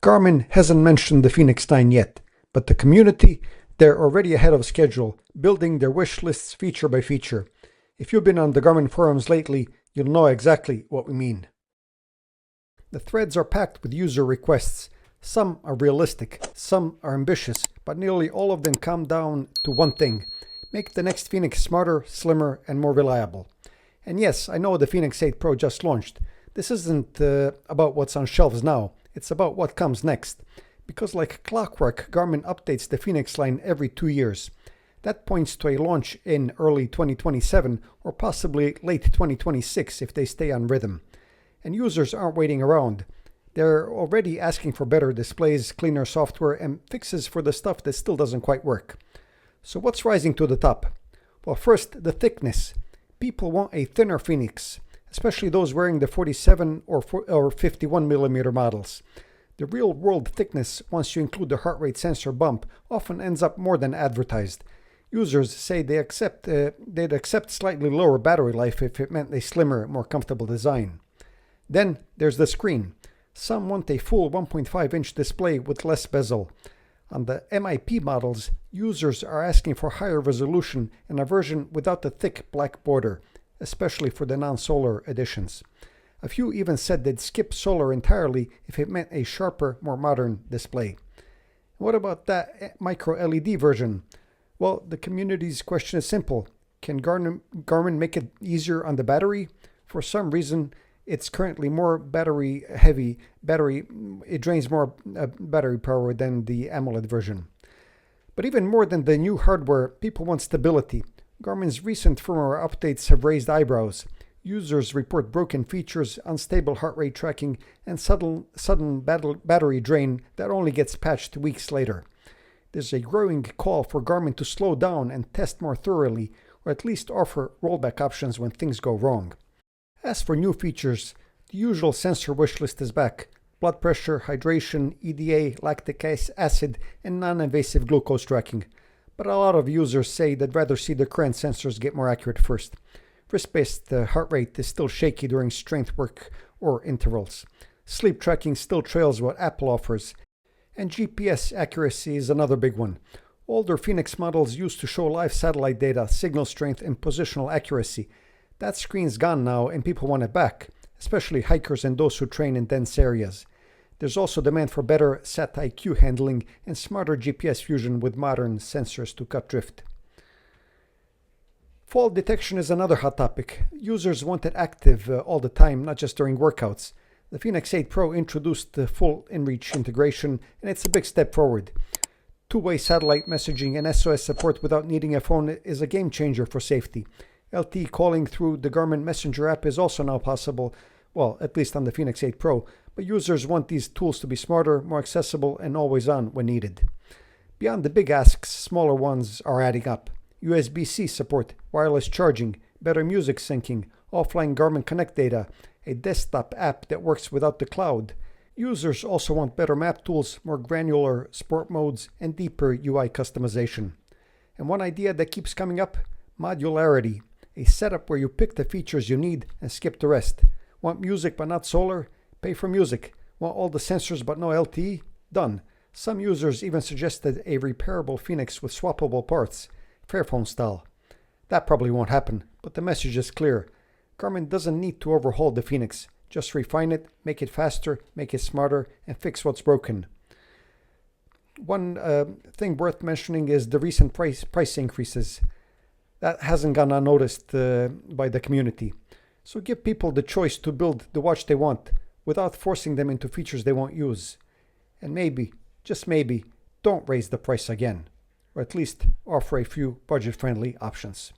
Garmin hasn't mentioned the Fenix 9 yet, but the community, they're already ahead of schedule, building their wish lists feature by feature. If you've been on the Garmin forums lately, you'll know exactly what we mean. The threads are packed with user requests. Some are realistic, some are ambitious, but nearly all of them come down to one thing: make the next Fenix smarter, slimmer, and more reliable. And yes, I know the Fenix 8 Pro just launched. This isn't about what's on shelves now, it's about what comes next. Because like clockwork, Garmin updates the Fenix line every 2 years. That points to a launch in early 2027 or possibly late 2026 if they stay on rhythm. And users aren't waiting around. They're already asking for better displays, cleaner software, and fixes for the stuff that still doesn't quite work. So what's rising to the top? Well, first, the thickness. People want a thinner Fenix, especially those wearing the 47 or 51mm models. The real-world thickness, once you include the heart rate sensor bump, often ends up more than advertised. Users say they'd accept slightly lower battery life if it meant a slimmer, more comfortable design. Then there's the screen. Some want a full 1.5-inch display with less bezel. On the MIP models, users are asking for higher resolution and a version without the thick black border, especially for the non-solar editions. A few even said they'd skip solar entirely if it meant a sharper, more modern display. What about that micro LED version? Well, the community's question is simple. Can Garmin make it easier on the battery? For some reason, it's currently more battery heavy. It drains more battery power than the AMOLED version. But even more than the new hardware, people want stability. Garmin's recent firmware updates have raised eyebrows. Users report broken features, unstable heart rate tracking, and sudden battery drain that only gets patched weeks later. There's a growing call for Garmin to slow down and test more thoroughly, or at least offer rollback options when things go wrong. As for new features, the usual sensor wish list is back: blood pressure, hydration, EDA, lactic acid, and non-invasive glucose tracking. But a lot of users say they'd rather see the current sensors get more accurate first. Wrist-based heart rate is still shaky during strength work or intervals. Sleep tracking still trails what Apple offers. And GPS accuracy is another big one. Older Fenix models used to show live satellite data, signal strength, and positional accuracy. That screen's gone now and people want it back, especially hikers and those who train in dense areas. There's also demand for better SAT-IQ handling and smarter GPS fusion with modern sensors to cut drift. Fall detection is another hot topic. Users want it active all the time, not just during workouts. The Fenix 8 Pro introduced the full inReach integration, and it's a big step forward. Two-way satellite messaging and SOS support without needing a phone is a game changer for safety. LTE calling through the Garmin Messenger app is also now possible, well, at least on the Fenix 8 Pro, but users want these tools to be smarter, more accessible, and always on when needed. Beyond the big asks, smaller ones are adding up. USB-C support, wireless charging, better music syncing, offline Garmin Connect data, a desktop app that works without the cloud. Users also want better map tools, more granular sport modes, and deeper UI customization. And one idea that keeps coming up: modularity, a setup where you pick the features you need and skip the rest. Want music but not solar? Pay for music. Want all the sensors but no LTE? Done. Some users even suggested a repairable Fenix with swappable parts, Fairphone style. That probably won't happen, but the message is clear. Garmin doesn't need to overhaul the Fenix. Just refine it, make it faster, make it smarter, and fix what's broken. One thing worth mentioning is the recent price increases. That hasn't gone unnoticed by the community. So give people the choice to build the watch they want without forcing them into features they won't use. And maybe, just maybe, don't raise the price again, or at least offer a few budget-friendly options.